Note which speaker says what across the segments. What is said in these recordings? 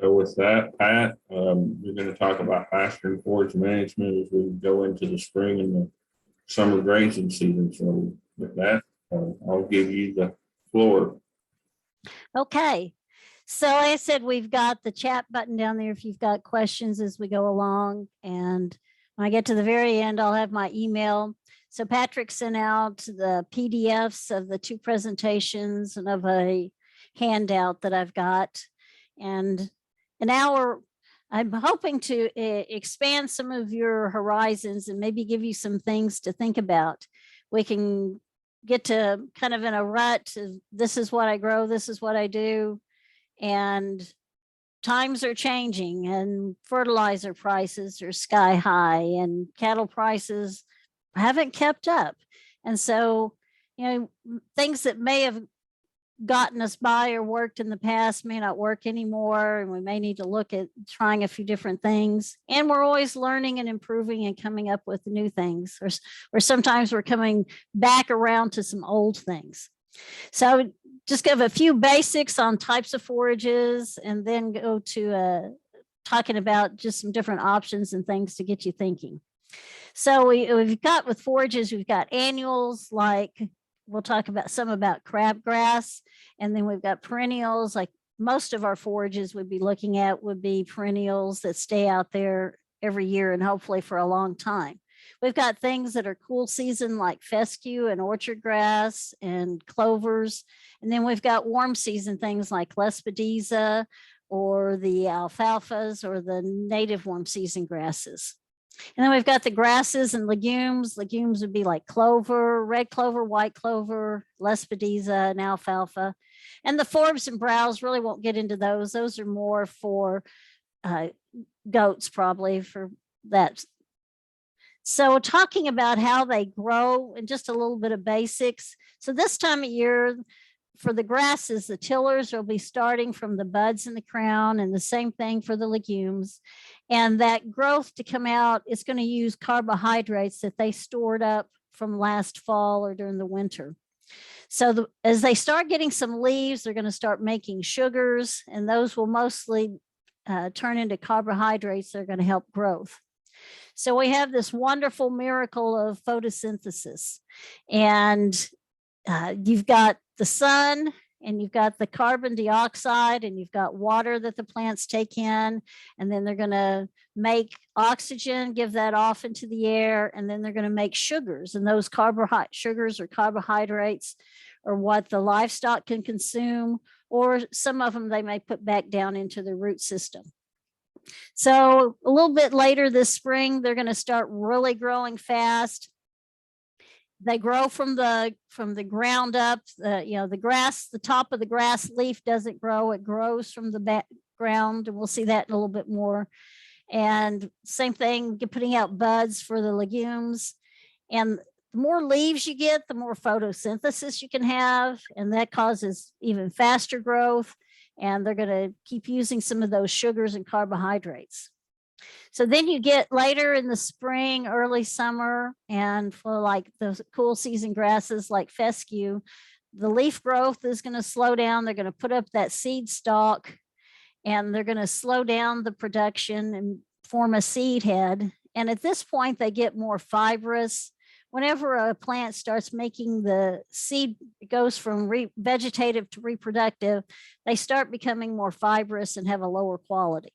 Speaker 1: So with that, Pat, we're going to talk about pasture and forage management as we go into the spring and the summer grazing season. So with that, I'll give you the floor.
Speaker 2: Okay. So like I said, we've got the chat button down there if you've got questions as we go along. And when I get to the very end, I'll have my email. So Patrick sent out the PDFs of the two presentations and of a handout that I've got. And an hour, I'm hoping to expand some of your horizons and maybe give you some things to think about. We can get to kind of in a rut of, this is what I grow, this is what I do. And times are changing and fertilizer prices are sky high and cattle prices haven't kept up. And so, things that may have gotten us by or worked in the past may not work anymore. And we may need to look at trying a few different things. And we're always learning and improving and coming up with new things, or sometimes we're coming back around to some old things. So just give a few basics on types of forages and then go to talking about just some different options and things to get you thinking. So we've got with forages, we've got annuals, like we'll talk about some about crabgrass, and then we've got perennials, like most of our forages would be looking at would be perennials that stay out there every year and hopefully for a long time. We've got things that are cool season like fescue and orchard grass and clovers. And then we've got warm season things like lespedeza or the alfalfas or the native warm season grasses. And then we've got the grasses and legumes. Legumes would be like clover, red clover, white clover, lespedeza, and alfalfa. And the forbs and browse really won't get into those. Those are more for goats, probably for that. So talking about how they grow and just a little bit of basics. So this time of year, for the grasses, the tillers will be starting from the buds in the crown, and the same thing for the legumes. And that growth to come out is going to use carbohydrates that they stored up from last fall or during the winter. So as they start getting some leaves, they're going to start making sugars, and those will mostly turn into carbohydrates that are going to help growth. So we have this wonderful miracle of photosynthesis, and you've got the sun, and you've got the carbon dioxide, and you've got water that the plants take in, and then they're going to make oxygen, give that off into the air, and then they're going to make sugars, and those sugars or carbohydrates are what the livestock can consume, or some of them they may put back down into the root system. So a little bit later this spring, they're going to start really growing fast. They grow from the ground up. The grass, the top of the grass leaf doesn't grow. It grows from the background, and we'll see that in a little bit more. And same thing, putting out buds for the legumes. And the more leaves you get, the more photosynthesis you can have, and that causes even faster growth. And they're going to keep using some of those sugars and carbohydrates. So then you get later in the spring, early summer, and for like the cool season grasses like fescue, the leaf growth is going to slow down. They're going to put up that seed stalk, and they're going to slow down the production and form a seed head. And at this point, they get more fibrous. Whenever a plant starts making the seed, it goes from vegetative to reproductive, they start becoming more fibrous and have a lower quality.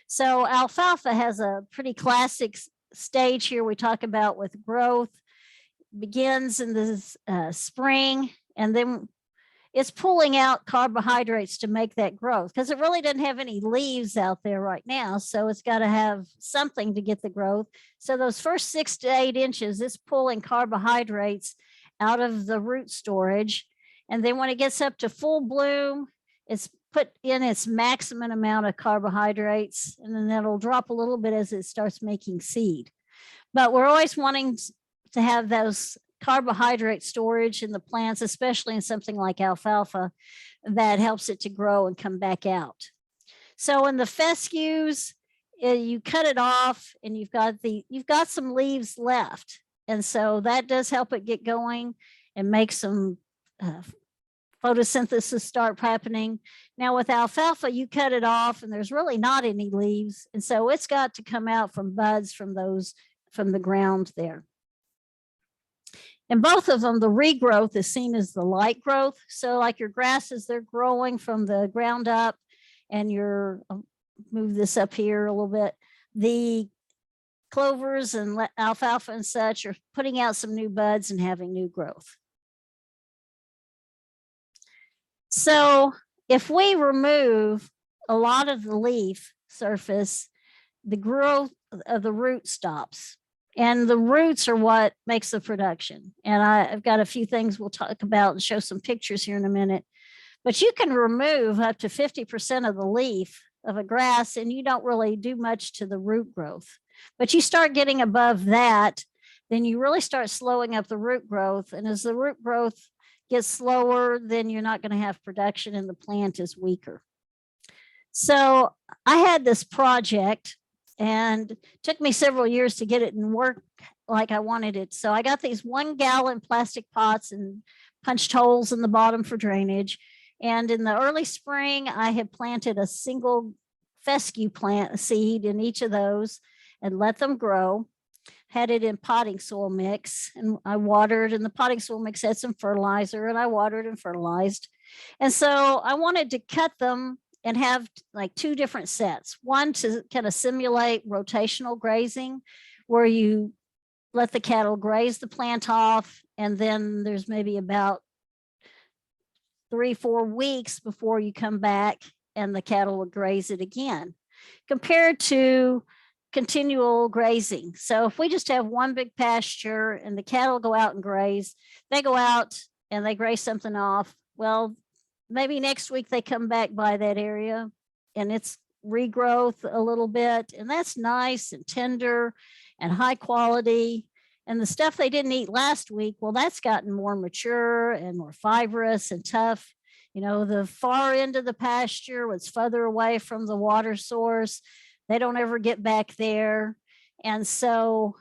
Speaker 2: So alfalfa has a pretty classic stage here we talk about with growth. Begins in the spring, and then it's pulling out carbohydrates to make that growth, because it really doesn't have any leaves out there right now. So it's got to have something to get the growth. So those first 6 to 8 inches, it's pulling carbohydrates out of the root storage. And then when it gets up to full bloom, it's put in its maximum amount of carbohydrates, and then that'll drop a little bit as it starts making seed. But we're always wanting to have those carbohydrate storage in the plants, especially in something like alfalfa, that helps it to grow and come back out. So in the fescues, you cut it off, and you've got some leaves left, and so that does help it get going and make some photosynthesis start happening. Now with alfalfa, you cut it off and there's really not any leaves. And so it's got to come out from buds from the ground there. And both of them, the regrowth is seen as the light growth. So like your grasses, they're growing from the ground up, and I'll move this up here a little bit. The clovers and alfalfa and such are putting out some new buds and having new growth. So if we remove a lot of the leaf surface, the growth of the root stops. And the roots are what makes the production. And I've got a few things we'll talk about and show some pictures here in a minute. But you can remove up to 50% of the leaf of a grass and you don't really do much to the root growth. But you start getting above that, then you really start slowing up the root growth. And as the root growth gets slower, then you're not going to have production and the plant is weaker. So I had this project, and it took me several years to get it and work like I wanted it. So I got these 1 gallon plastic pots and punched holes in the bottom for drainage. And in the early spring, I had planted a single fescue plant seed in each of those and let them grow. Had it in potting soil mix, and I watered, and the potting soil mix had some fertilizer, and I watered and fertilized. And so I wanted to cut them and have like 2 different sets. One to kind of simulate rotational grazing, where you let the cattle graze the plant off, and then there's maybe about 3-4 weeks before you come back and the cattle will graze it again, compared to continual grazing. So if we just have one big pasture and the cattle go out and graze, they go out and they graze something off. Well, maybe next week they come back by that area and it's regrowth a little bit, and that's nice and tender and high quality. And the stuff they didn't eat last week, well, that's gotten more mature and more fibrous and tough. You know, the far end of the pasture was further away from the water source. They don't ever get back there. And so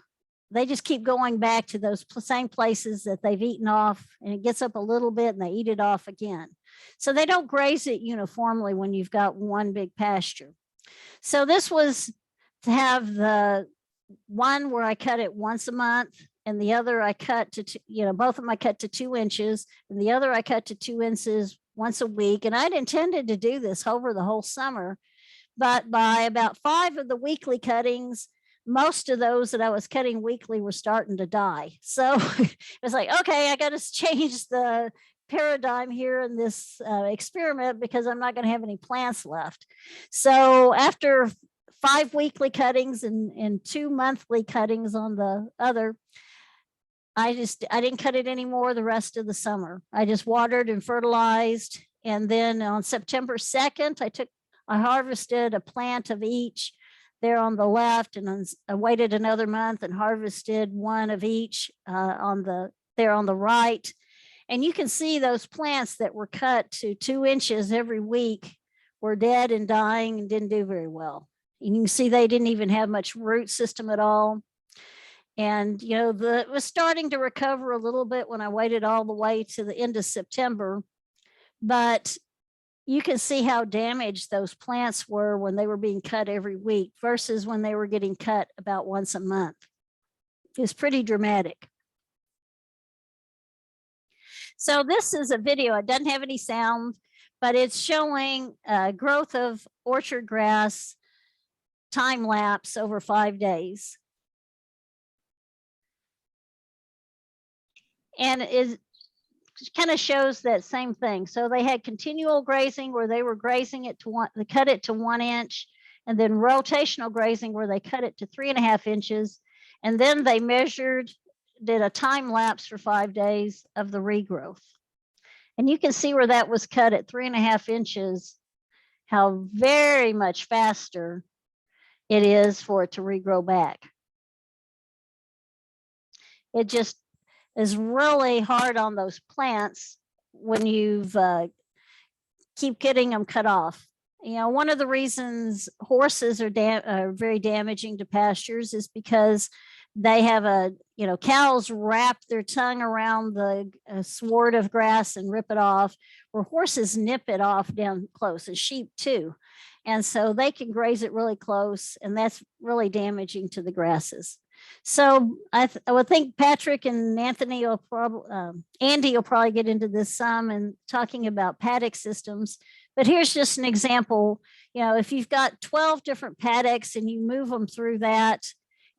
Speaker 2: they just keep going back to those same places that they've eaten off, and it gets up a little bit and they eat it off again. So they don't graze it uniformly when you've got one big pasture. So this was to have the one where I cut it once a month, and the other I cut to, both of them I cut to 2 inches, and the other I cut to 2 inches once a week. And I'd intended to do this over the whole summer, but by about 5 of the weekly cuttings, most of those that I was cutting weekly were starting to die. So it was like, okay, I got to change the paradigm here in this experiment, because I'm not going to have any plants left. So after 5 weekly cuttings and 2 monthly cuttings on the other, I didn't cut it anymore the rest of the summer. I just watered and fertilized. And then on September 2nd, I harvested a plant of each there on the left, and I waited another month and harvested one of each there on the right. And you can see those plants that were cut to 2 inches every week were dead and dying and didn't do very well. And you can see they didn't even have much root system at all. And, it was starting to recover a little bit when I waited all the way to the end of September. But you can see how damaged those plants were when they were being cut every week versus when they were getting cut about once a month. It's pretty dramatic. So this is a video. It doesn't have any sound, but it's showing growth of orchard grass time lapse over 5 days. And it kind of shows that same thing. So they had continual grazing where they were grazing it they cut it to 1 inch, and then rotational grazing where they cut it to 3.5 inches. And then they did a time lapse for 5 days of the regrowth. And you can see where that was cut at 3.5 inches, how very much faster it is for it to regrow back. It just is really hard on those plants when you've keep getting them cut off. One of the reasons horses are very damaging to pastures is because they have cows wrap their tongue around the sward of grass and rip it off, or horses nip it off down close, and sheep too. And so they can graze it really close, and that's really damaging to the grasses. So I would think Patrick and Anthony will Andy will probably get into this some and talking about paddock systems. But here's just an example. If you've got 12 different paddocks and you move them through that,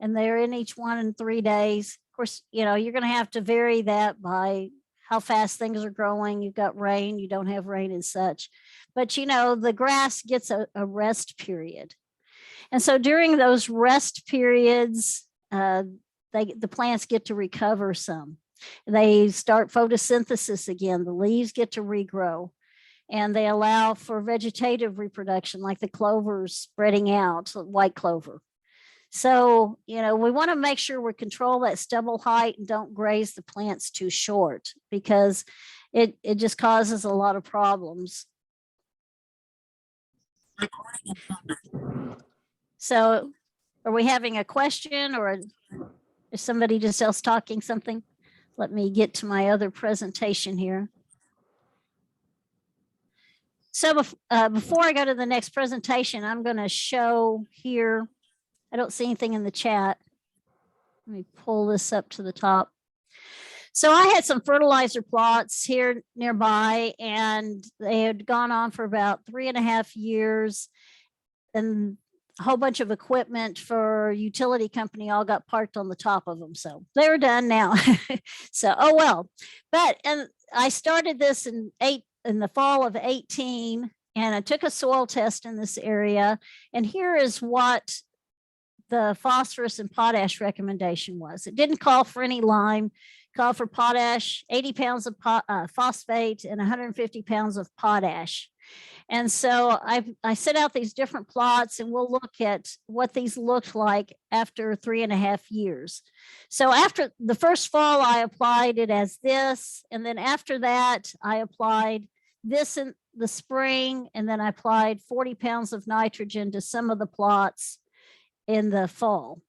Speaker 2: and they're in each one in 3 days, of course, you're going to have to vary that by how fast things are growing. You've got rain, you don't have rain and such. But, the grass gets a rest period. And so during those rest periods, the plants get to recover some. They start photosynthesis again. The leaves get to regrow, and they allow for vegetative reproduction, like the clovers spreading out, white clover. So, we want to make sure we control that stubble height and don't graze the plants too short, because it just causes a lot of problems. So are we having a question, or is somebody just else talking something? Let me get to my other presentation here. So before I go to the next presentation, I'm going to show here. I don't see anything in the chat. Let me pull this up to the top. So I had some fertilizer plots here nearby, and they had gone on for about 3.5 years, and a whole bunch of equipment for utility company all got parked on the top of them. So they were done now. So, oh well. And I started this in the fall of 18, and I took a soil test in this area. And here is what the phosphorus and potash recommendation was. It didn't call for any lime, called for potash, 80 pounds of phosphate and 150 pounds of potash. And so I set out these different plots, and we'll look at what these looked like after 3.5 years. So after the first fall, I applied it as this. And then after that, I applied this in the spring. And then I applied 40 pounds of nitrogen to some of the plots in the fall.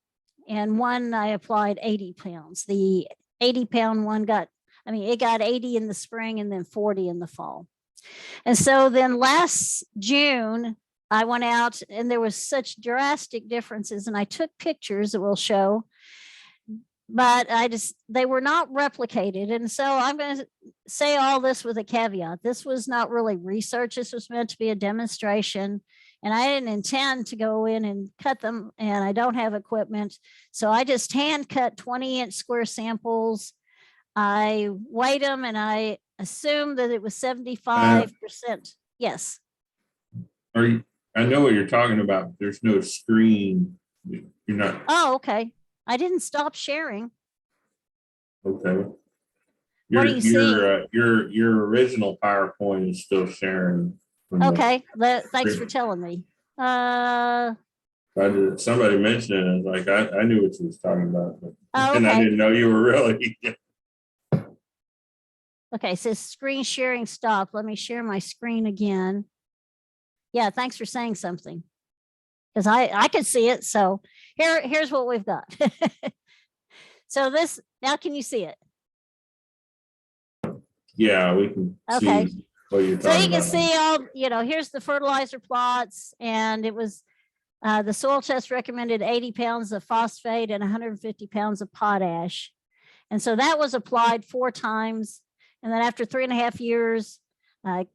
Speaker 2: And one I applied 80 pounds. The 80-pound one it got 80 in the spring and then 40 in the fall. And so then last June, I went out, and there was such drastic differences, and I took pictures that we'll show, but they were not replicated. And so I'm going to say all this with a caveat. This was not really research. This was meant to be a demonstration, and I didn't intend to go in and cut them, and I don't have equipment. So I just hand cut 20-inch square samples. I weighed them, and I assume that it was 75%. Yes.
Speaker 1: I know what you're talking about. There's no screen. You're not.
Speaker 2: Oh, okay. I didn't stop sharing.
Speaker 1: Okay.
Speaker 2: What do you see?
Speaker 1: Your original PowerPoint is still sharing.
Speaker 2: Okay. Thanks for telling me.
Speaker 1: Somebody mentioned it. I was like, I knew what you was talking about, but
Speaker 2: okay.
Speaker 1: And I didn't know you were really.
Speaker 2: Okay, so screen sharing stopped. Let me share my screen again. Yeah, thanks for saying something, because I could see it. So here's what we've got. So now can you see it?
Speaker 1: Yeah, we can
Speaker 2: okay.
Speaker 1: See what you're talking
Speaker 2: about. So you can see here's the fertilizer plots, and it was the soil test recommended 80 pounds of phosphate and 150 pounds of potash. And so that was applied 4 times. And then after 3.5 years, I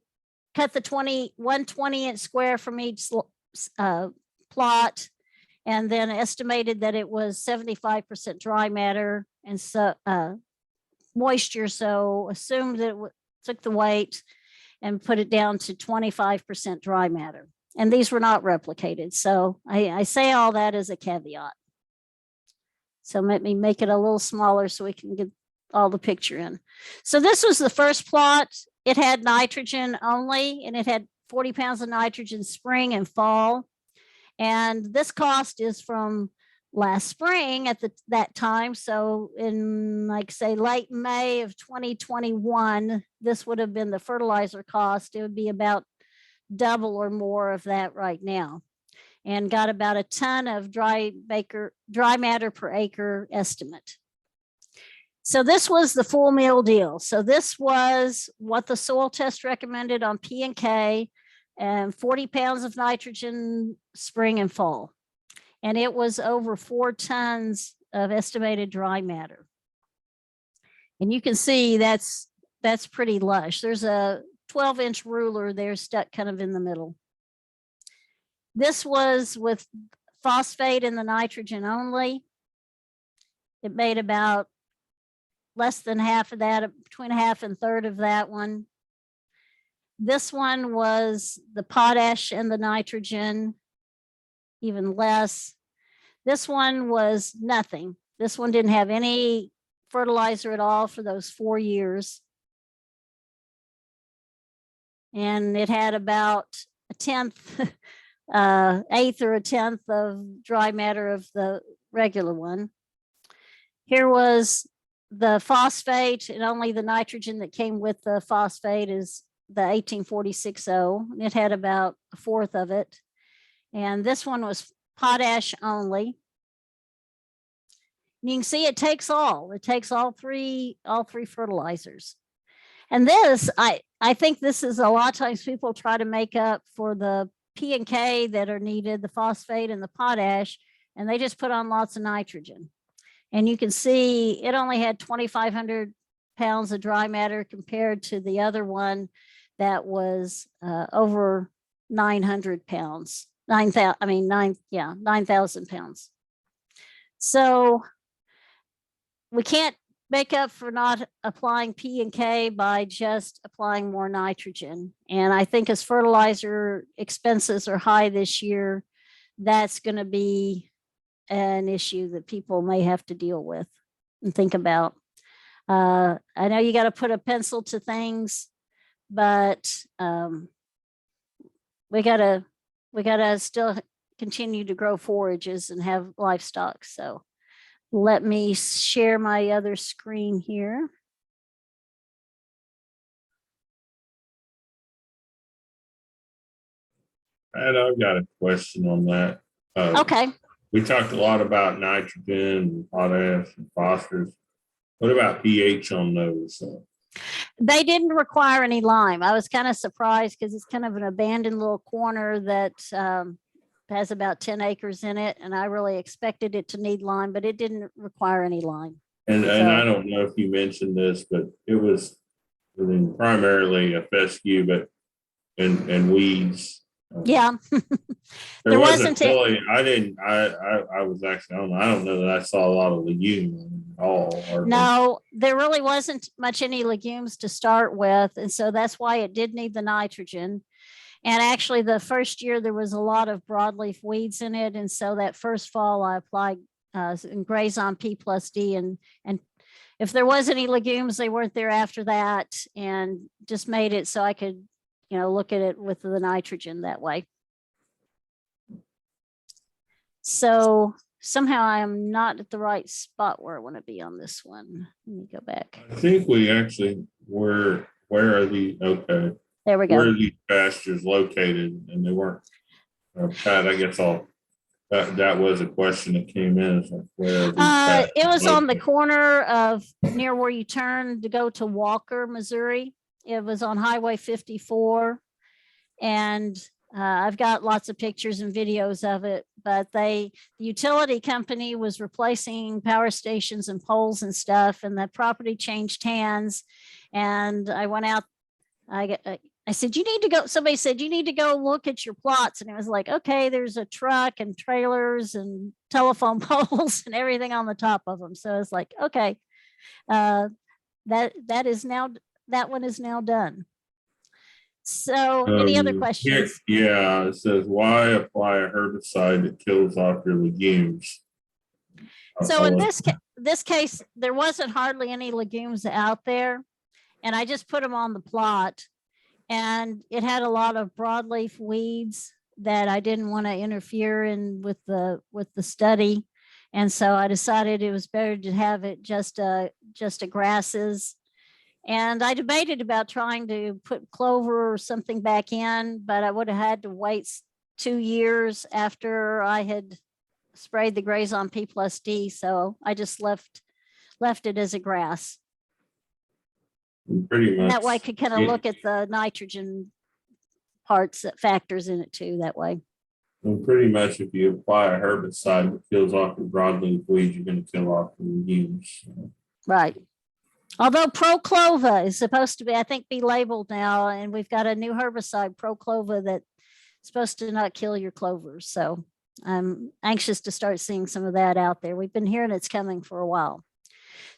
Speaker 2: cut the 120-inch square from each plot, and then estimated that it was 75% dry matter and so moisture. So assumed that it took the weight and put it down to 25% dry matter. And these were not replicated. So I say all that as a caveat. So let me make it a little smaller so we can get all the picture in. So this was the first plot. It had nitrogen only, and it had 40 pounds of nitrogen spring and fall. And this cost is from last spring at that time. So in say late May of 2021, this would have been the fertilizer cost. It would be about double or more of that right now. and got about a ton of dry matter per acre estimate. So this was the full meal deal. So this was what the soil test recommended on P and K, and 40 pounds of nitrogen spring and fall. And it was over 4 tons of estimated dry matter. And you can see that's pretty lush. There's a 12-inch ruler there stuck kind of in the middle. This was with phosphate and the nitrogen only. It made about less than half of that, between half and third of that one. This one was the potash and the nitrogen, even less. This one was nothing. This one didn't have any fertilizer at all for those 4 years. And it had about a 1/10, eighth or a 1/10 of dry matter of the regular one. Here was the phosphate, and only the nitrogen that came with the phosphate is the 1846O. And it had about 1/4 of it. And this one was potash only. You can see it takes all three fertilizers. And this, I think this is a lot of times people try to make up for the P and K that are needed, the phosphate and the potash, and they just put on lots of nitrogen. And you can see it only had 2,500 pounds of dry matter compared to the other one that was over 900 pounds, 9,000 pounds. So we can't make up for not applying P and K by just applying more nitrogen. And I think as fertilizer expenses are high this year, that's going to be an issue that people may have to deal with and think about. I know you got to put a pencil to things, but we gotta still continue to grow forages and have livestock. So let me share my other screen here.
Speaker 1: And I've got a question on that.
Speaker 2: Okay.
Speaker 1: We talked a lot about nitrogen and potash and phosphorus. What about pH on those?
Speaker 2: They didn't require any lime. I was kind of surprised because it's kind of an abandoned little corner that has about 10 acres in it. And I really expected it to need lime, but it didn't require any lime.
Speaker 1: And I don't know if you mentioned this, but it was primarily a fescue, but and weeds.
Speaker 2: Yeah.
Speaker 1: There wasn't really, I was actually, I don't know that I saw a lot of legumes at all.
Speaker 2: No, there really wasn't much any legumes to start with. And so that's why it did need the nitrogen. And actually the first year there was a lot of broadleaf weeds in it. And so that first fall I applied grazing P plus D, and if there was any legumes, they weren't there after that, and just made it so I could, look at it with the nitrogen that way. So somehow I am not at the right spot where I want to be on this one. Let me go back.
Speaker 1: I think we actually where are the, okay.
Speaker 2: There we go.
Speaker 1: Where are these pastures located? And they weren't, Pat, I guess that was a question that came in. It's like, where are these
Speaker 2: it was
Speaker 1: located?
Speaker 2: on the corner of near where you turn to go to Walker, Missouri. It was on Highway 54. And I've got lots of pictures and videos of it, but the utility company was replacing power stations and poles and stuff, and the property changed hands. And I went out, I said, you need to go, somebody said, you need to go look at your plots. And it was like, okay, there's a truck and trailers and telephone poles and everything on the top of them. So it's like, okay, that one is now done. So any other questions?
Speaker 1: Yeah, it says, why apply a herbicide that kills off your legumes?
Speaker 2: So in this case, there wasn't hardly any legumes out there, and I just put them on the plot, and it had a lot of broadleaf weeds that I didn't want to interfere in with the study. And so I decided it was better to have it just a grasses. And I debated about trying to put clover or something back in, but I would have had to wait 2 years after I had sprayed the Graze on P+D. So I just left it as a grass.
Speaker 1: Pretty
Speaker 2: And
Speaker 1: much.
Speaker 2: that way I could kind of look at the nitrogen parts that factors in it too that way.
Speaker 1: And pretty much if you apply a herbicide that kills off your broadleaf weeds, you're going to kill off your legumes.
Speaker 2: Right. Although Proclova is supposed to be, I think, be labeled now, and we've got a new herbicide, Proclova, that's supposed to not kill your clovers. So I'm anxious to start seeing some of that out there. We've been hearing it's coming for a while.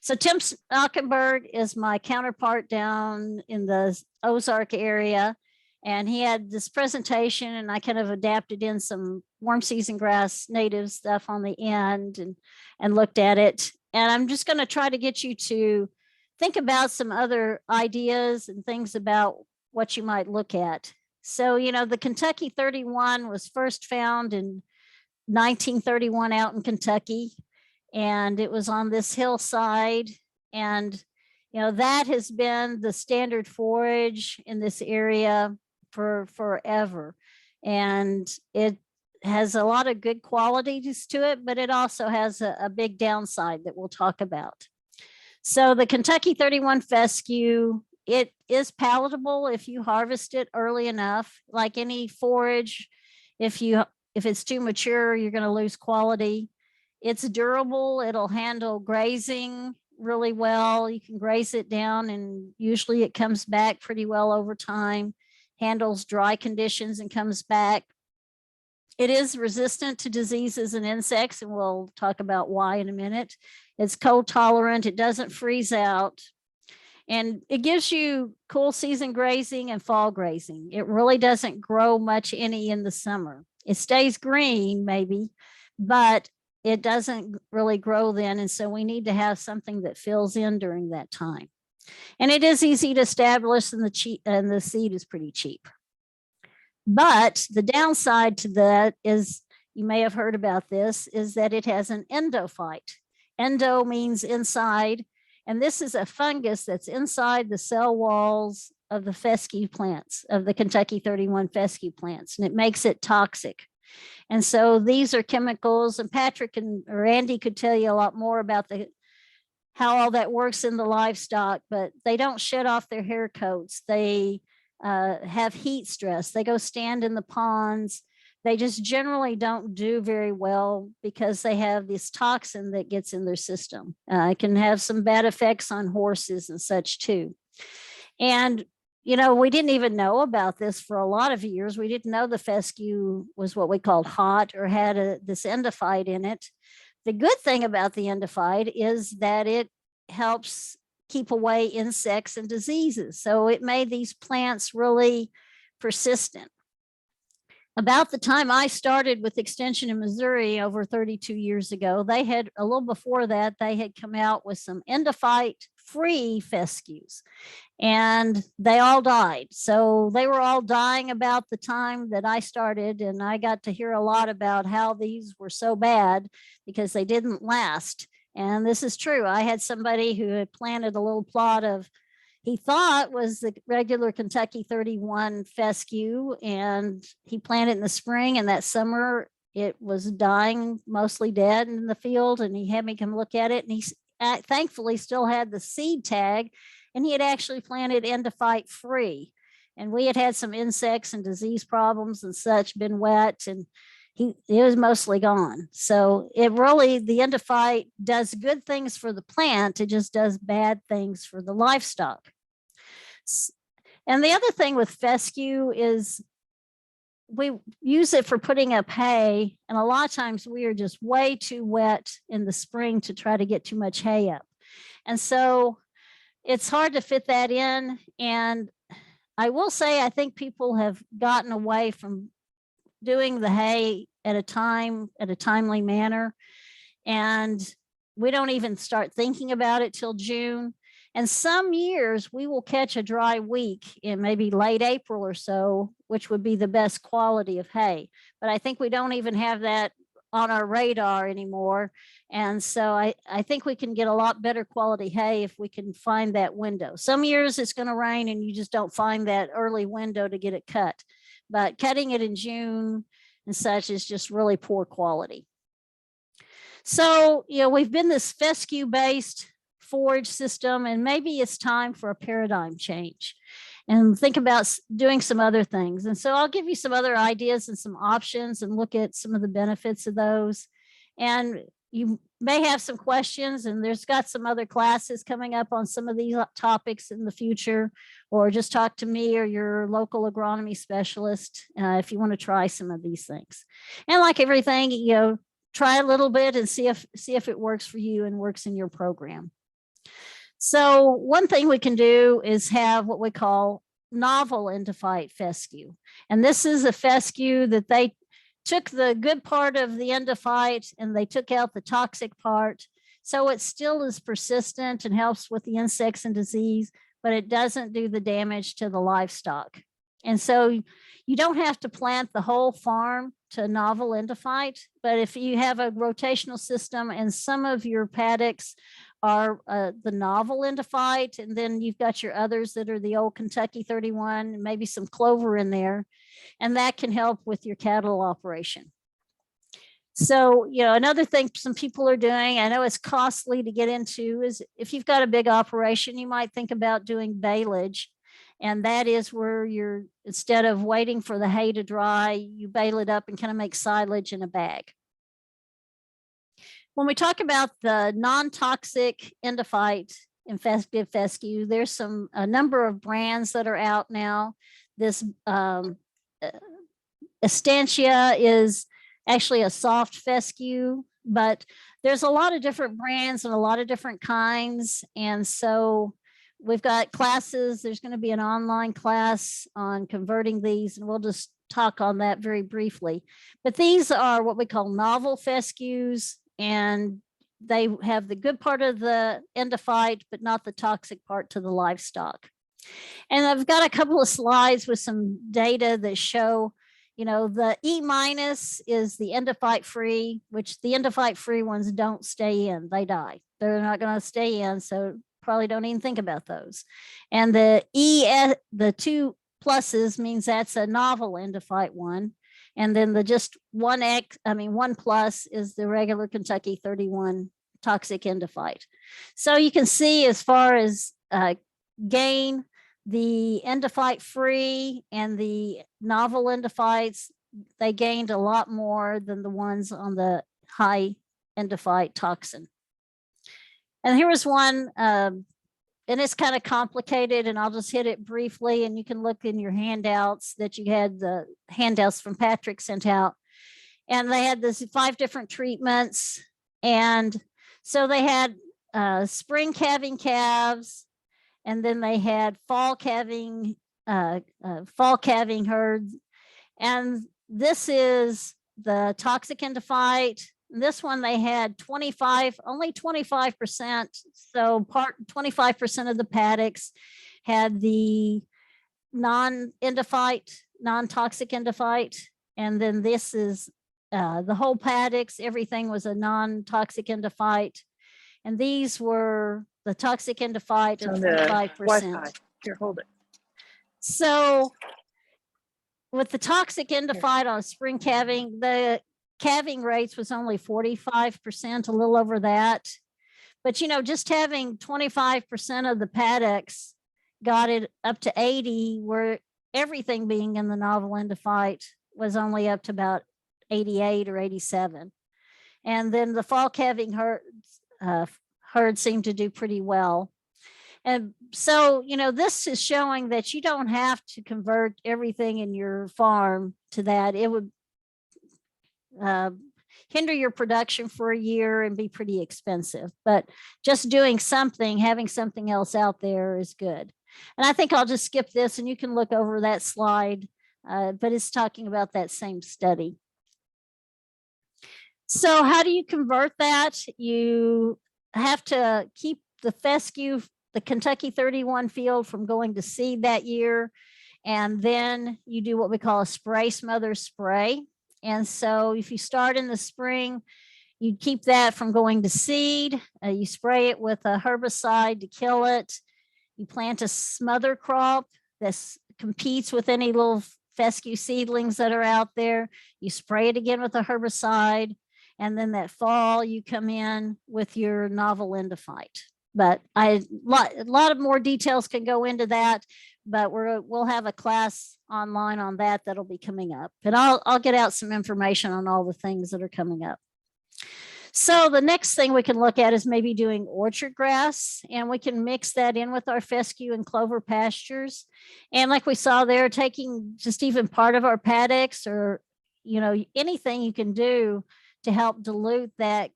Speaker 2: So Tim Stockenberg is my counterpart down in the Ozark area. And he had this presentation, and I kind of adapted in some warm season grass native stuff on the end and looked at it. And I'm just going to try to get you to think about some other ideas and things about what you might look at. So, the Kentucky 31 was first found in 1931 out in Kentucky, and it was on this hillside. And, that has been the standard forage in this area for forever. And it has a lot of good qualities to it, but it also has a big downside that we'll talk about. So the Kentucky 31 fescue, it is palatable if you harvest it early enough. Like any forage, if it's too mature, you're going to lose quality. It's durable. It'll handle grazing really well. You can graze it down, and usually it comes back pretty well over time. Handles dry conditions and comes back. It is resistant to diseases and insects, and we'll talk about why in a minute. It's cold tolerant. It doesn't freeze out. And it gives you cool season grazing and fall grazing. It really doesn't grow much any in the summer. It stays green maybe, but it doesn't really grow then. And so we need to have something that fills in during that time. And it is easy to establish, and the seed is pretty cheap. But the downside to that is, you may have heard about this, is that it has an endophyte. Endo means inside, and this is a fungus that's inside the cell walls of the fescue plants, of the Kentucky 31 fescue plants, and it makes it toxic. And so these are chemicals, and Patrick or Andy could tell you a lot more about how all that works in the livestock, but they don't shed off their hair coats. They have heat stress. They go stand in the ponds. They just generally don't do very well because they have this toxin that gets in their system. It can have some bad effects on horses and such too. And, we didn't even know about this for a lot of years. We didn't know the fescue was what we called hot or had this endophyte in it. The good thing about the endophyte is that it helps keep away insects and diseases. So it made these plants really persistent. About the time I started with Extension in Missouri over 32 years ago, they had, a little before that, they had come out with some endophyte-free fescues, and they all died. So they were all dying about the time that I started, and I got to hear a lot about how these were so bad because they didn't last. And this is true. I had somebody who had planted a little plot of, he thought was the regular Kentucky 31 fescue, and he planted in the spring, and that summer it was dying, mostly dead in the field. And he had me come look at it, and he thankfully still had the seed tag, and he had actually planted endophyte free. And we had had some insects and disease problems and such, been wet, and it was mostly gone. So the endophyte does good things for the plant. It just does bad things for the livestock. And the other thing with fescue is we use it for putting up hay. And a lot of times we are just way too wet in the spring to try to get too much hay up. And so it's hard to fit that in. And I will say, I think people have gotten away from doing the hay at a timely manner. And we don't even start thinking about it till June. And some years we will catch a dry week in maybe late April or so, which would be the best quality of hay. But I think we don't even have that on our radar anymore. And so I think we can get a lot better quality hay if we can find that window. Some years it's going to rain and you just don't find that early window to get it cut. But cutting it in June and such is just really poor quality. So, we've been this fescue based forage system, and maybe it's time for a paradigm change and think about doing some other things. And so I'll give you some other ideas and some options and look at some of the benefits of those. And you may have some questions, and there's got some other classes coming up on some of these topics in the future, or just talk to me or your local agronomy specialist if you want to try some of these things. And like everything, try a little bit and see if it works for you and works in your program. So one thing we can do is have what we call novel endophyte fescue. And this is a fescue that they took the good part of the endophyte and they took out the toxic part. So it still is persistent and helps with the insects and disease, but it doesn't do the damage to the livestock. And so you don't have to plant the whole farm to novel endophyte, but if you have a rotational system and some of your paddocks are the novel endophyte, and then you've got your others that are the old Kentucky 31, maybe some clover in there, and that can help with your cattle operation. So, another thing some people are doing, I know it's costly to get into, is if you've got a big operation, you might think about doing baleage. And that is where instead of waiting for the hay to dry, you bale it up and kind of make silage in a bag. When we talk about the non-toxic endophyte infested fescue, there's a number of brands that are out now. This Estancia is actually a soft fescue, but there's a lot of different brands and a lot of different kinds. And so we've got classes. There's going to be an online class on converting these, and we'll just talk on that very briefly. But these are what we call novel fescues, and they have the good part of the endophyte, but not the toxic part to the livestock. And I've got a couple of slides with some data that show, the E- is the endophyte free, which the endophyte free ones don't stay in, they die. They're not going to stay in, so probably don't even think about those. And the the 2 pluses means that's a novel endophyte one. And then the just 1 plus is the regular Kentucky 31 toxic endophyte. So you can see as far as gain, the endophyte free and the novel endophytes, they gained a lot more than the ones on the high endophyte toxin. And here was one, and it's kind of complicated, and I'll just hit it briefly, and you can look in your handouts that you had, the handouts from Patrick sent out. And they had this 5 different treatments. And so they had spring calving calves, and then they had fall calving herds. And this is the toxic endophyte. This one they had only 25%. So 25% of the paddocks had the non-endophyte, non-toxic endophyte. And then this is the whole paddocks, everything was a non-toxic endophyte. And these were the toxic endophyte at 25%.
Speaker 3: Here, hold it.
Speaker 2: So with the toxic endophyte on spring calving, the calving rates was only 45%, a little over that. But, just having 25% of the paddocks got it up to 80, where everything being in the novel endophyte was only up to about 88 or 87. And then the fall calving herd seemed to do pretty well. And so, this is showing that you don't have to convert everything in your farm to that. It would hinder your production for a year and be pretty expensive, but just doing something, having something else out there is good. And I think I'll just skip this and you can look over that slide, but it's talking about that same study. So how do you convert that? You have to keep the fescue, the Kentucky 31 field, from going to seed that year. And then you do what we call a spray smother spray. And so if you start in the spring, you keep that from going to seed. You spray it with a herbicide to kill it. You plant a smother crop that competes with any little fescue seedlings that are out there. You spray it again with a herbicide. And then that fall, you come in with your novel endophyte. But a lot of more details can go into that, but we'll have a class online on that that'll be coming up. And I'll get out some information on all the things that are coming up. So the next thing we can look at is maybe doing orchard grass, and we can mix that in with our fescue and clover pastures. And like we saw there, taking just even part of our paddocks, or, you know, anything you can do to help dilute that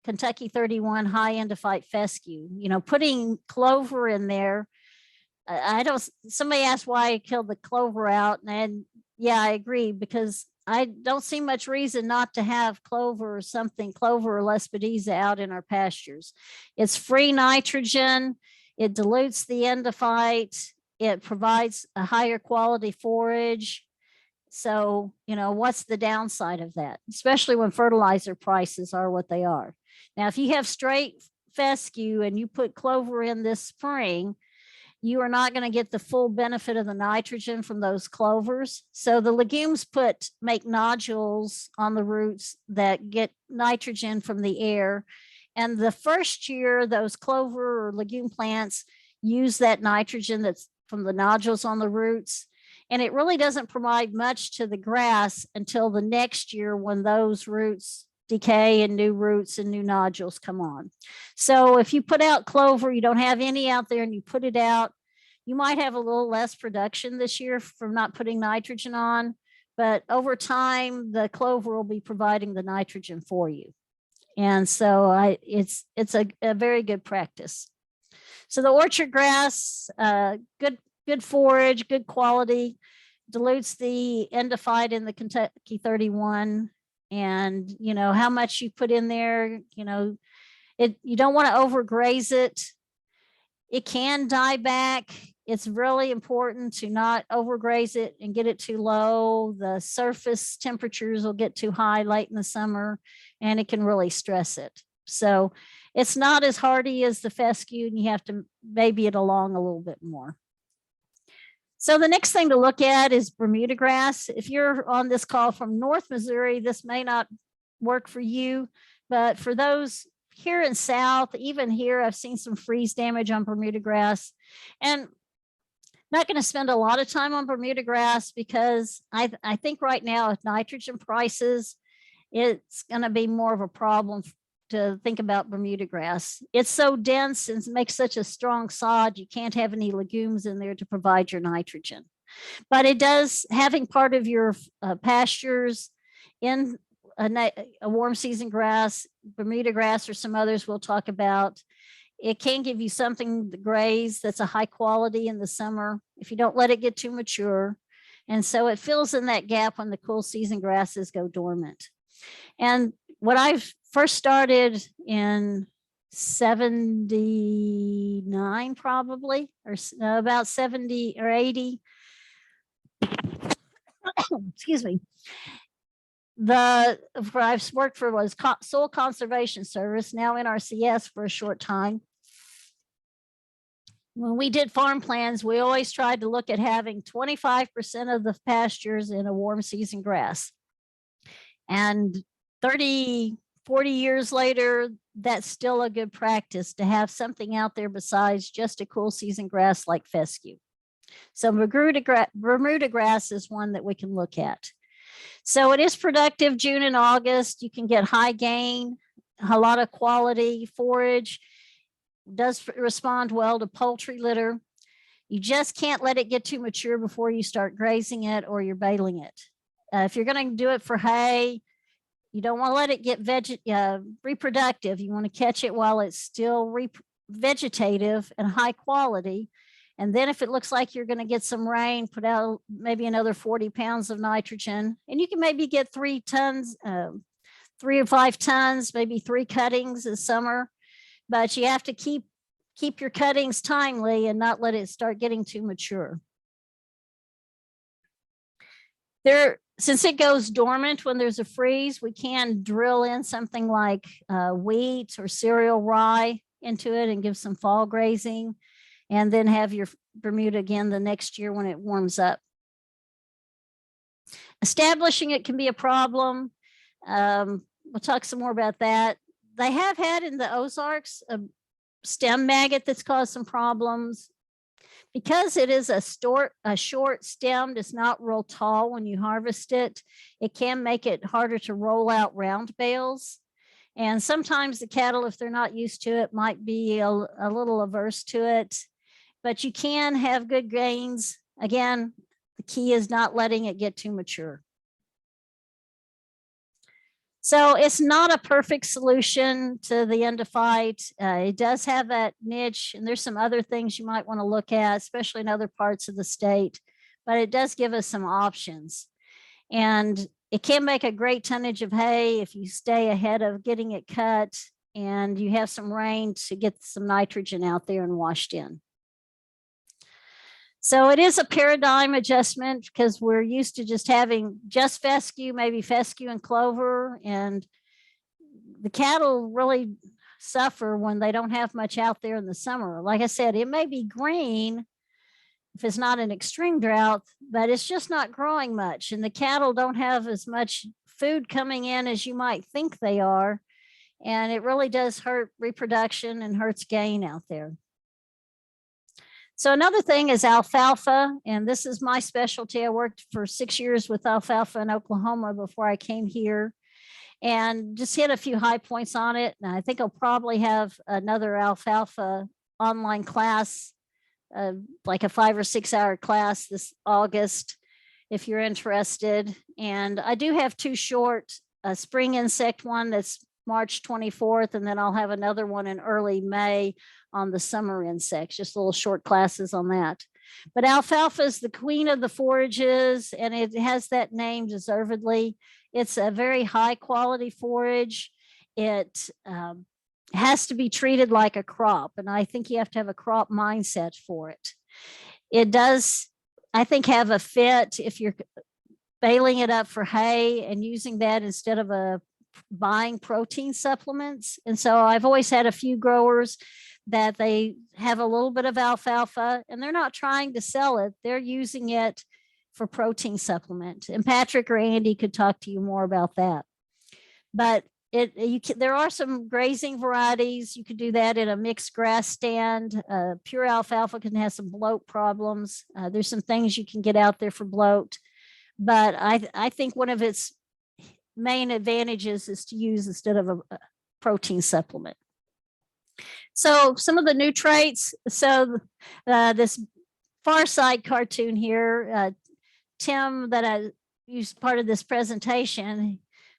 Speaker 2: Kentucky 31 high endophyte fescue. You know, putting clover in there. I don't, somebody asked why I killed the clover out, and yeah, I agree, because I don't see much reason not to have clover or something, clover or Lespedeza out in our pastures. It's free nitrogen. It dilutes the endophyte. It provides a higher quality forage. So, you know, what's the downside of that, especially when fertilizer prices are what they are? Now, if you have straight fescue and you put clover in this spring, you are not going to get the full benefit of the nitrogen from those clovers. So the legumes make nodules on the roots that get nitrogen from the air. And the first year, those clover or legume plants use that nitrogen that's from the nodules on the roots. And it really doesn't provide much to the grass until the next year, when those roots decay and new roots and new nodules come on. So if you put out clover, you don't have any out there, and you put it out, you might have a little less production this year from not putting nitrogen on, but over time, the clover will be providing the nitrogen for you. And so it's a very good practice. So the orchard grass, good forage, good quality, dilutes the endophyte in the Kentucky 31. And, you know, how much you put in there, you know, you don't want to overgraze it. It can die back. It's really important to not overgraze it and get it too low. The surface temperatures will get too high late in the summer, and it can really stress it. So it's not as hardy as the fescue, and you have to baby it along a little bit more. So the next thing to look at is Bermuda grass. If you're on this call from North Missouri, this may not work for you, but for those here in South, even here, I've seen some freeze damage on Bermuda grass. And not going to spend a lot of time on Bermuda grass, because I think right now with nitrogen prices, it's going to be more of a problem to think about Bermuda grass. It's so dense and makes such a strong sod, you can't have any legumes in there to provide your nitrogen. But it does, having part of your pastures in a warm season grass, Bermuda grass or some others we'll talk about, it can give you something to graze that's a high quality in the summer if you don't let it get too mature. And so it fills in that gap when the cool season grasses go dormant. And what I've first started in 79, probably, or about 70 or 80. Excuse me. Where I've worked for was Soil Conservation Service, now NRCS, for a short time. When we did farm plans, we always tried to look at having 25% of the pastures in a warm season grass. And 30, 40 years later, that's still a good practice to have something out there besides just a cool season grass like fescue. So Bermuda grass is one that we can look at. So it is productive June and August. You can get high gain, a lot of quality forage, does respond well to poultry litter. You just can't let it get too mature before you start grazing it or you're baling it. If you're going to do it for hay, you don't want to let it get reproductive. You want to catch it while it's still vegetative and high quality. And then if it looks like you're going to get some rain, put out maybe another 40 pounds of nitrogen. And you can maybe get 3 or 5 tons, maybe 3 cuttings this summer. But you have to keep your cuttings timely and not let it start getting too mature. Since it goes dormant when there's a freeze, we can drill in something like wheat or cereal rye into it and give some fall grazing, and then have your Bermuda again the next year when it warms up. Establishing it can be a problem. We'll talk some more about that. They have had in the Ozarks a stem maggot that's caused some problems. Because it is a short stemmed, it's not real tall when you harvest it. It can make it harder to roll out round bales. And sometimes the cattle, if they're not used to it, might be a little averse to it. But you can have good gains. Again, the key is not letting it get too mature. So it's not a perfect solution to the endophyte. It does have that niche, and there's some other things you might want to look at, especially in other parts of the state, but it does give us some options. And it can make a great tonnage of hay if you stay ahead of getting it cut and you have some rain to get some nitrogen out there and washed in. So it is a paradigm adjustment because we're used to just having just fescue, maybe fescue and clover, and the cattle really suffer when they don't have much out there in the summer. Like I said, it may be green if it's not an extreme drought, but it's just not growing much. And the cattle don't have as much food coming in as you might think they are. And it really does hurt reproduction and hurts gain out there. So another thing is alfalfa, and this is my specialty. I worked for 6 years with alfalfa in Oklahoma before I came here and just hit a few high points on it. And I think I'll probably have another alfalfa online class, like a 5 or 6 hour class this August, if you're interested. And I do have 2 short, a spring insect one that's March 24th, and then I'll have another one in early May on the summer insects, just little short classes on that. But alfalfa is the queen of the forages, and it has that name deservedly. It's a very high quality forage. It has to be treated like a crop, and I think you have to have a crop mindset for it. It does, I think, have a fit if you're baling it up for hay and using that instead of buying protein supplements. And so I've always had a few growers that they have a little bit of alfalfa and they're not trying to sell it. They're using it for protein supplement. And Patrick or Andy could talk to you more about that. But there are some grazing varieties. You could do that in a mixed grass stand. Pure alfalfa can have some bloat problems. There's some things you can get out there for bloat. But I think one of its main advantages is to use instead of a protein supplement. So some of the new traits. So this far side cartoon here, Tim, that I used part of this presentation,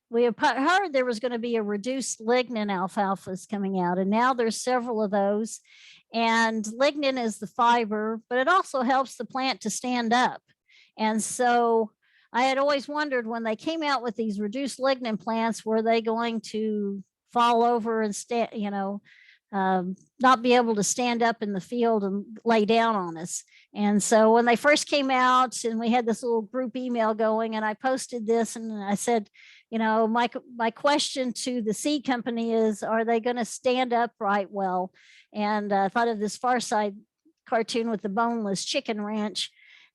Speaker 2: we heard there was going to be a reduced lignin alfalfas coming out, and now there's several of those. And lignin is the fiber, but it also helps the plant to stand up. And so I had always wondered, when they came out with these reduced lignin plants, were they going to fall over and not be able to stand up in the field and lay down on us? And so when they first came out, and we had this little group email going, and I posted this and I said, my question to the seed company is, are they going to stand upright well? And I thought of this Far Side cartoon with the boneless chicken ranch.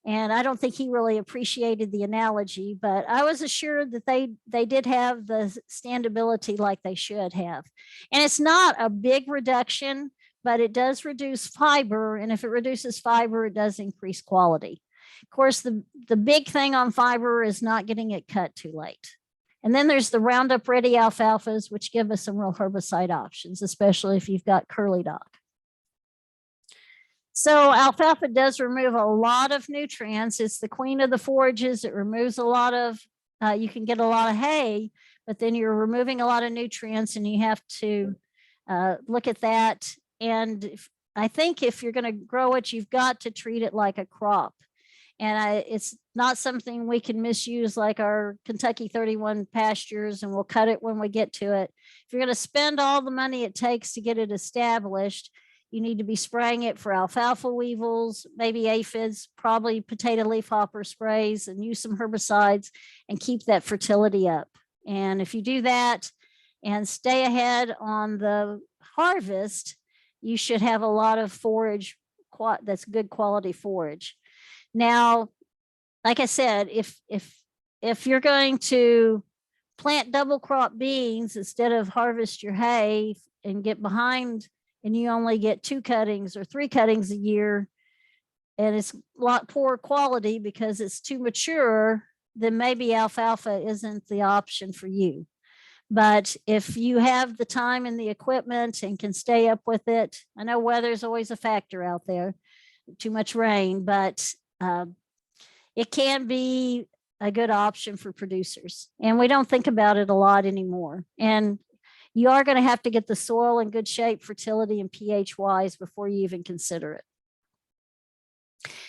Speaker 2: And I don't think he really appreciated the analogy, but I was assured that they did have the standability like they should have. And it's not a big reduction, but it does reduce fiber. And if it reduces fiber, it does increase quality. Of course, the big thing on fiber is not getting it cut too late. And then there's the Roundup Ready alfalfas, which give us some real herbicide options, especially if you've got curly dock. So alfalfa does remove a lot of nutrients. It's the queen of the forages. It removes a lot of, you can get a lot of hay, but then you're removing a lot of nutrients, and you have to look at that. And I think if you're going to grow it, you've got to treat it like a crop. And it's not something we can misuse like our Kentucky 31 pastures, and we'll cut it when we get to it. If you're going to spend all the money it takes to get it established, you need to be spraying it for alfalfa weevils, maybe aphids, probably potato leafhopper sprays, and use some herbicides and keep that fertility up. And if you do that and stay ahead on the harvest, you should have a lot of forage that's good quality forage. Now, like I said, if if you're going to plant double crop beans instead of harvest your hay and get behind and you only get 2 cuttings or 3 cuttings a year, and it's a lot poor quality because it's too mature, then maybe alfalfa isn't the option for you. But if you have the time and the equipment and can stay up with it, I know weather's always a factor out there, too much rain, but it can be a good option for producers. And we don't think about it a lot anymore. And you are going to have to get the soil in good shape, fertility and pH wise before you even consider it.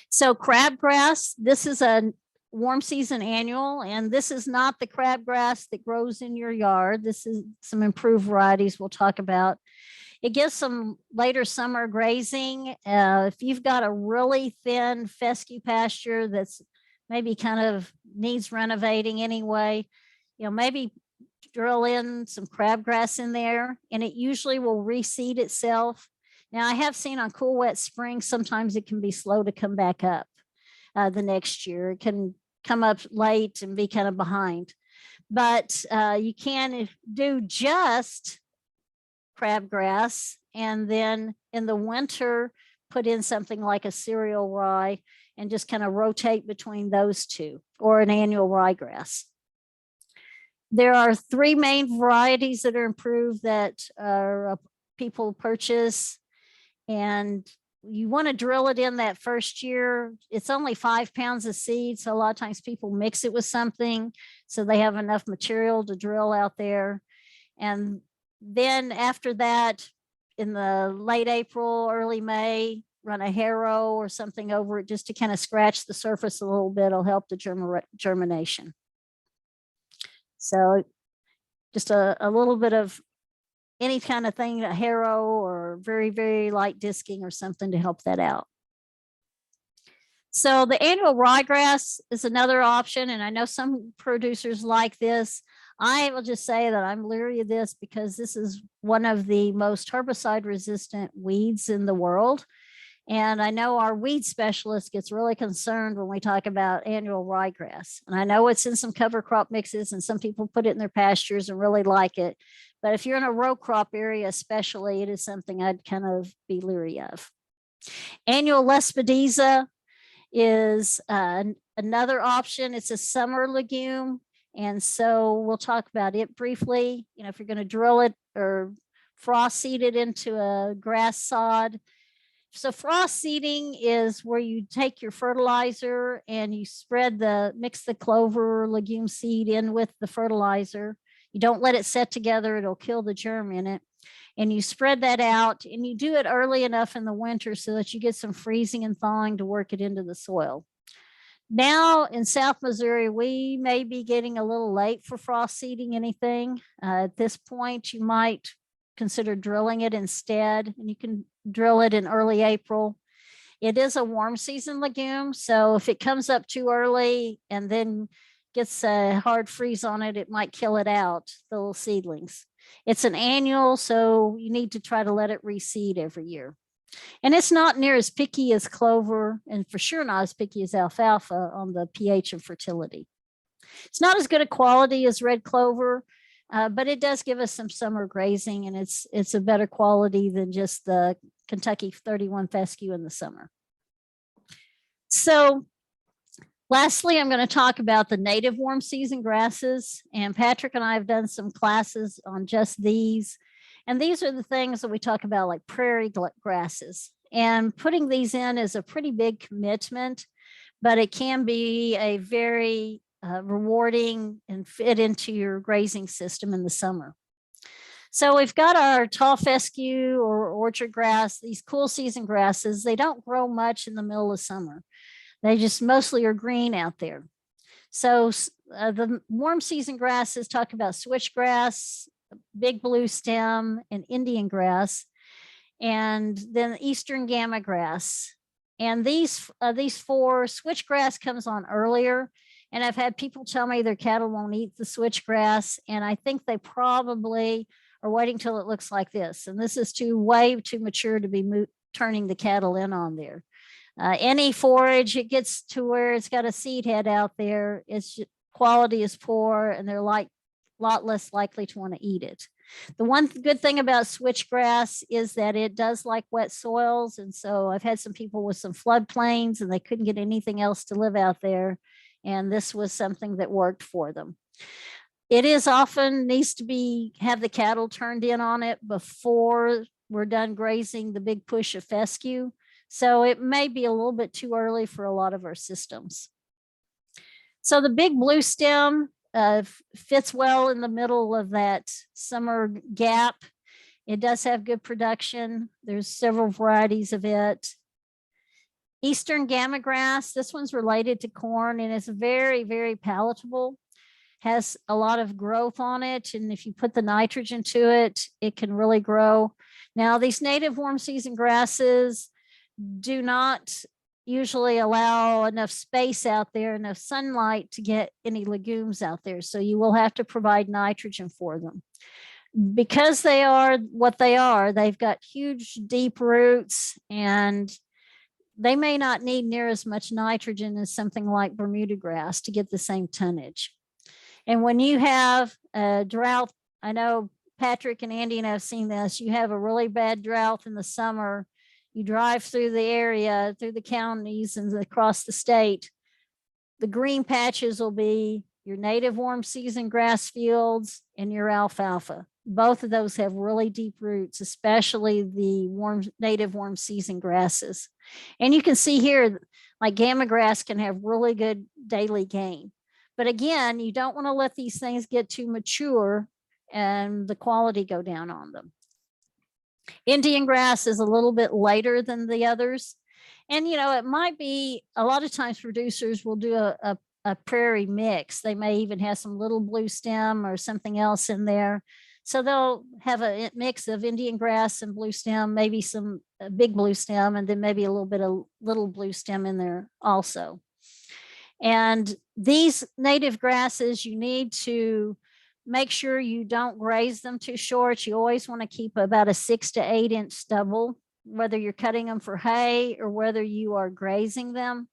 Speaker 2: So crabgrass, this is a warm season annual, and this is not the crabgrass that grows in your yard. This is some improved varieties we'll talk about. It gives some later summer grazing. If you've got a really thin fescue pasture that's maybe kind of needs renovating anyway, maybe drill in some crabgrass in there, and it usually will reseed itself. Now, I have seen on cool, wet springs, sometimes it can be slow to come back up the next year. It can come up late and be kind of behind. But you can do just crabgrass, and then in the winter, put in something like a cereal rye and just kind of rotate between those two, or an annual ryegrass. There are 3 main varieties that are improved that people purchase, and you want to drill it in that first year. It's only 5 pounds of seed, so a lot of times people mix it with something so they have enough material to drill out there. And then after that, in the late April, early May, run a harrow or something over it just to kind of scratch the surface a little bit. It'll help the germination. So just a little bit of any kind of thing, a harrow or very, very light disking or something to help that out. So the annual ryegrass is another option, and I know some producers like this. I will just say that I'm leery of this because this is one of the most herbicide resistant weeds in the world. And I know our weed specialist gets really concerned when we talk about annual ryegrass. And I know it's in some cover crop mixes and some people put it in their pastures and really like it. But if you're in a row crop area, especially, it is something I'd kind of be leery of. Annual Lespedeza is another option. It's a summer legume. And so we'll talk about it briefly. If you're going to drill it or frost seed it into a grass sod. So frost seeding is where you take your fertilizer and you mix the clover legume seed in with the fertilizer. You don't let it set together. It'll kill the germ in it. And you spread that out, and you do it early enough in the winter so that you get some freezing and thawing to work it into the soil. Now in South Missouri, we may be getting a little late for frost seeding anything. At this point, you might consider drilling it instead, and you can drill it in early April. It is a warm season legume, so if it comes up too early and then gets a hard freeze on it, it might kill it out, the little seedlings. It's an annual, so you need to try to let it reseed every year. And it's not near as picky as clover, and for sure not as picky as alfalfa on the pH and fertility. It's not as good a quality as red clover, but it does give us some summer grazing, and it's a better quality than just the Kentucky 31 fescue in the summer. So lastly, I'm going to talk about the native warm season grasses, and Patrick and I have done some classes on just these. And these are the things that we talk about, like prairie grasses. And putting these in is a pretty big commitment, but it can be a very rewarding and fit into your grazing system in the summer. So we've got our tall fescue or orchard grass, these cool season grasses. They don't grow much in the middle of summer. They just mostly are green out there. So the warm season grasses talk about switchgrass, big blue stem, and Indian grass, and then eastern gamma grass. And these 4, switchgrass comes on earlier. And I've had people tell me their cattle won't eat the switchgrass. And I think they probably are waiting till it looks like this. And this is way too mature to be turning the cattle in on there. Any forage, it gets to where it's got a seed head out there, it's quality is poor and they're like a lot less likely to want to eat it. The one good thing about switchgrass is that it does like wet soils. And so I've had some people with some floodplains and they couldn't get anything else to live out there. And this was something that worked for them. It is often needs to be have the cattle turned in on it before we're done grazing the big push of fescue. So it may be a little bit too early for a lot of our systems. So the big blue stem fits well in the middle of that summer gap. It does have good production. There's several varieties of it. Eastern gamma grass, this one's related to corn and it's very, very palatable. Has a lot of growth on it. And if you put the nitrogen to it, it can really grow. Now, these native warm season grasses do not usually allow enough space out there, enough sunlight to get any legumes out there. So you will have to provide nitrogen for them. Because they are what they are, they've got huge, deep roots and they may not need near as much nitrogen as something like Bermuda grass to get the same tonnage. And when you have a drought, I know Patrick and Andy and I have seen this, you have a really bad drought in the summer, you drive through the area, through the counties and across the state, the green patches will be your native warm season grass fields and your alfalfa. Both of those have really deep roots, especially the native warm season grasses. And you can see here, like gamma grass can have really good daily gain. But again, you don't want to let these things get too mature and the quality go down on them. Indian grass is a little bit later than the others. And, you know, it might be a lot of times producers will do a prairie mix. They may even have some little blue stem or something else in there. So they'll have a mix of Indian grass and blue stem, maybe some big blue stem, and then maybe a little bit of little blue stem in there also. And these native grasses, you need to make sure you don't graze them too short. You always want to keep about a 6 to 8 inch stubble, whether you're cutting them for hay or whether you are grazing them.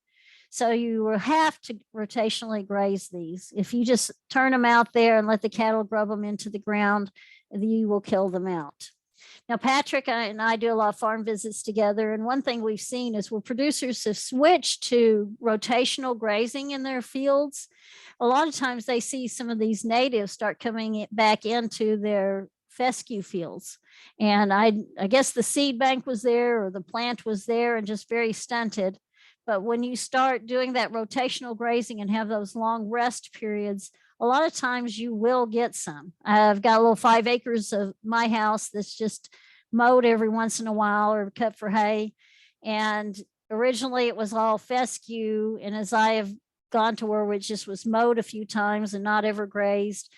Speaker 2: So you will have to rotationally graze these. If you just turn them out there and let the cattle grub them into the ground, you will kill them out. Now, Patrick and I do a lot of farm visits together. And one thing we've seen is where producers have switched to rotational grazing in their fields, a lot of times they see some of these natives start coming back into their fescue fields. And I guess the seed bank was there or the plant was there and just very stunted. But when you start doing that rotational grazing and have those long rest periods, a lot of times you will get some. I've got a little 5 acres of my house that's just mowed every once in a while or cut for hay. And originally it was all fescue. And as I have gone to where it just was mowed a few times and not ever grazed,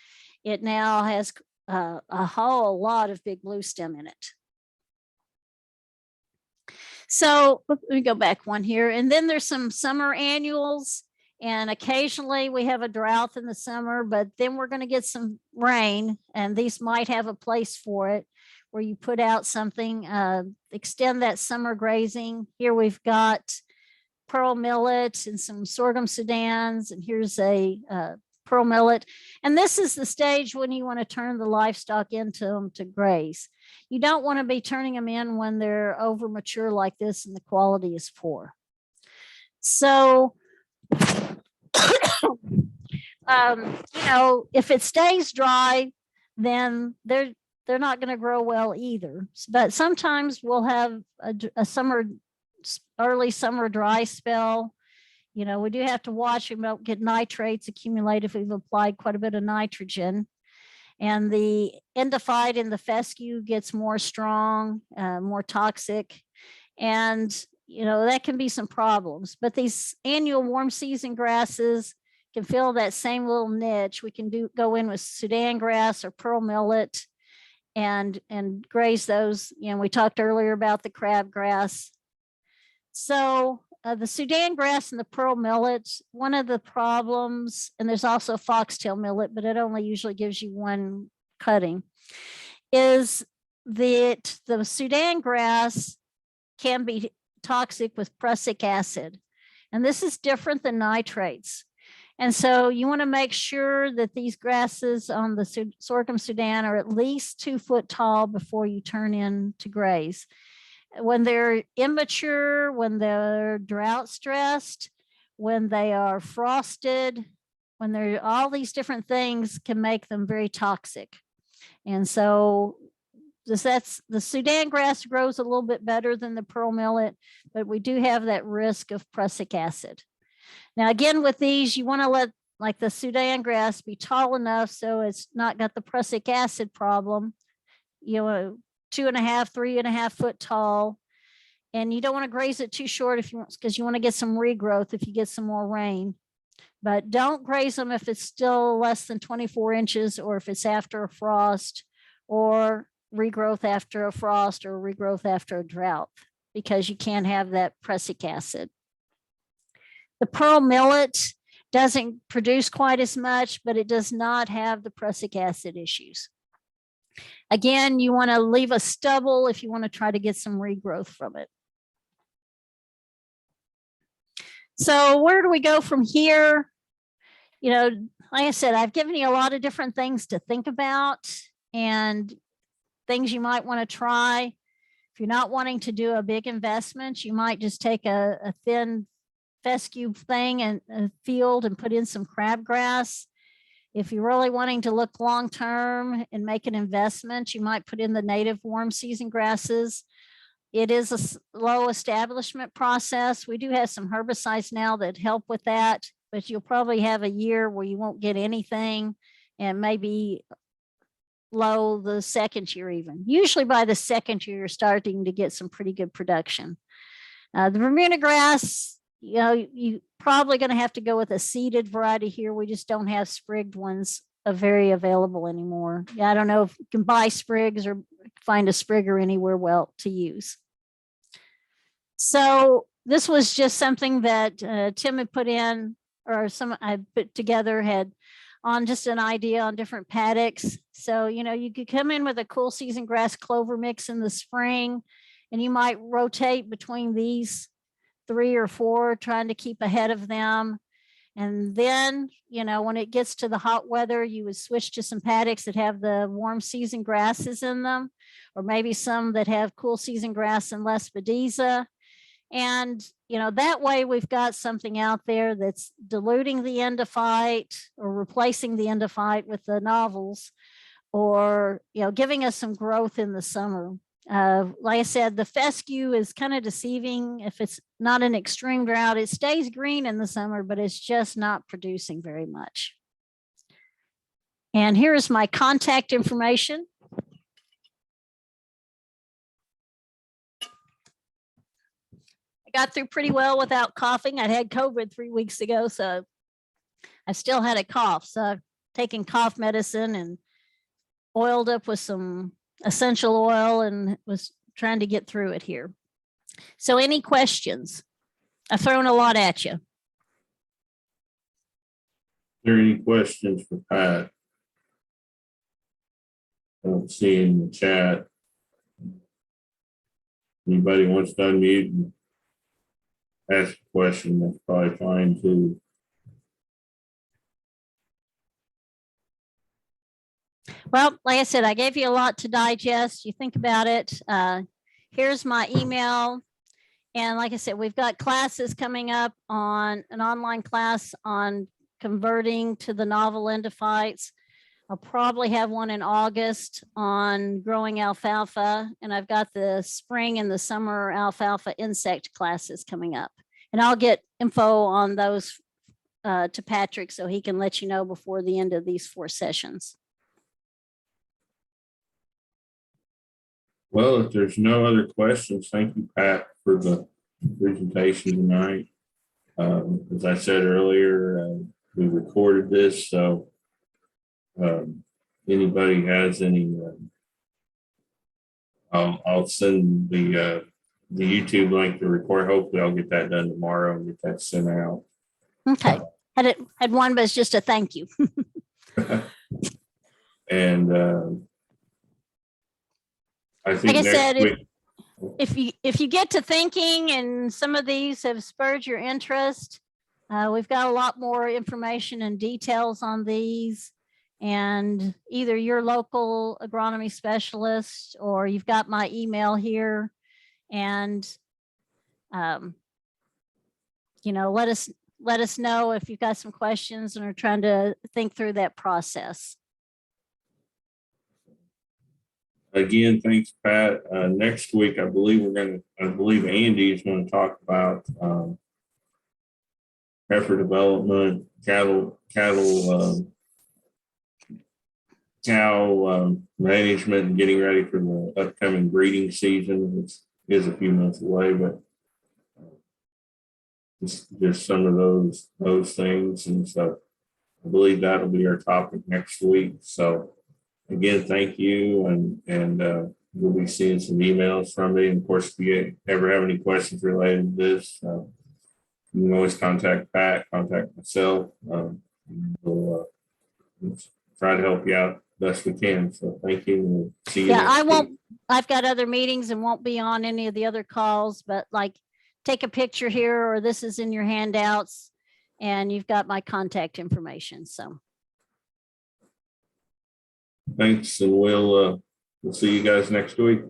Speaker 2: it now has a whole lot of big blue stem in it. So let me go back one here. And then there's some summer annuals. And occasionally we have a drought in the summer, but then we're going to get some rain. And these might have a place for it where you put out something, extend that summer grazing. Here we've got pearl millet and some sorghum Sudans. And here's a pearl millet. And this is the stage when you want to turn the livestock into them to graze. You don't want to be turning them in when they're over mature like this and the quality is poor. So, you know, if it stays dry, then they're not going to grow well either. But sometimes we'll have a early summer dry spell. You know, we do have to watch we don't get nitrates accumulate if we've applied quite a bit of nitrogen. And the endophyte in the fescue gets more strong, more toxic. And, you know, that can be some problems. But these annual warm season grasses can fill that same little niche. We can go in with Sudan grass or pearl millet and graze those. You know, we talked earlier about the crabgrass. So the Sudan grass and the pearl millet, one of the problems, and there's also foxtail millet, but it only usually gives you one cutting, is that the Sudan grass can be toxic with prussic acid. And this is different than nitrates. And so you want to make sure that these grasses on the sorghum Sudan are at least 2 foot tall before you turn in to graze. When they're immature, when they're drought stressed, when they are frosted, when they're all these different things can make them very toxic. And so that's the Sudan grass grows a little bit better than the pearl millet, but we do have that risk of prussic acid. Now, again, with these, you want to let like the Sudan grass be tall enough so it's not got the prussic acid problem, 2.5, 3.5 foot tall. And you don't want to graze it too short if you want, because you want to get some regrowth if you get some more rain. But don't graze them if it's still less than 24 inches or if it's after a frost or regrowth after a frost or regrowth after a drought, because you can't have that prussic acid. The pearl millet doesn't produce quite as much, but it does not have the prussic acid issues. Again, you want to leave a stubble if you want to try to get some regrowth from it. So where do we go from here? Like I said, I've given you a lot of different things to think about and things you might want to try. If you're not wanting to do a big investment, you might just take a thin fescue thing and a field and put in some crabgrass. If you're really wanting to look long term and make an investment, you might put in the native warm season grasses. It is a slow establishment process. We do have some herbicides now that help with that, but you'll probably have a year where you won't get anything and maybe low the second year even. Usually by the second year, you're starting to get some pretty good production. The Bermuda grass, you probably going to have to go with a seeded variety here. We just don't have sprigged ones very available anymore. I don't know if you can buy sprigs or find a sprigger anywhere well to use. So this was just something that Tim had put in, or some I put together, had on just an idea on different paddocks. So, you could come in with a cool season grass clover mix in the spring, and you might rotate between these 3 or 4, trying to keep ahead of them. And then, when it gets to the hot weather, you would switch to some paddocks that have the warm season grasses in them, or maybe some that have cool season grass and less Bediza. And, that way we've got something out there that's diluting the endophyte or replacing the endophyte with the novels, or, giving us some growth in the summer. Like I said, the fescue is kind of deceiving. If it's not an extreme drought, it stays green in the summer, but it's just not producing very much. And here's my contact information. I got through pretty well without coughing. I had COVID 3 weeks ago, so I still had a cough. So I've taken cough medicine and oiled up with some essential oil and was trying to get through it here. So any questions? I've thrown a lot at you.
Speaker 1: Are there any questions for Pat? I don't see in the chat. Anybody wants to unmute and ask a question, that's probably fine too.
Speaker 2: Well, like I said, I gave you a lot to digest. You think about it. Here's my email. And like I said, we've got classes coming up on an online class on converting to the novel endophytes. I'll probably have one in August on growing alfalfa. And I've got the spring and the summer alfalfa insect classes coming up. And I'll get info on those to Patrick so he can let you know before the end of these 4 sessions.
Speaker 1: Well, if there's no other questions, thank you, Pat, for the presentation tonight. As I said earlier, we recorded this, so anybody has any, I'll send the YouTube link to record. Hopefully, I'll get that done tomorrow and get that sent out.
Speaker 2: Okay, had one, but it's just a thank you.
Speaker 1: And I think
Speaker 2: like I said,
Speaker 1: week,
Speaker 2: if you get to thinking and some of these have spurred your interest, We've got a lot more information and details on these. And either your local agronomy specialist or you've got my email here. And, you know, let us know if you've got some questions and are trying to think through that process.
Speaker 1: Again, thanks, Pat. Next week, I believe Andy is going to talk about heifer development, cow management, and getting ready for the upcoming breeding season, which is a few months away, but just some of those things. And so I believe that'll be our topic next week. So again, thank you. And we'll be seeing some emails from me. And of course, if you ever have any questions related to this, you can always contact Pat, contact myself. We'll try to help you out best we can. So thank you. We'll see you.
Speaker 2: Yeah,
Speaker 1: next
Speaker 2: I won't,
Speaker 1: week.
Speaker 2: I've got other meetings and won't be on any of the other calls, but like take a picture here or this is in your handouts and you've got my contact information. So
Speaker 1: Thanks, and we'll see you guys next week.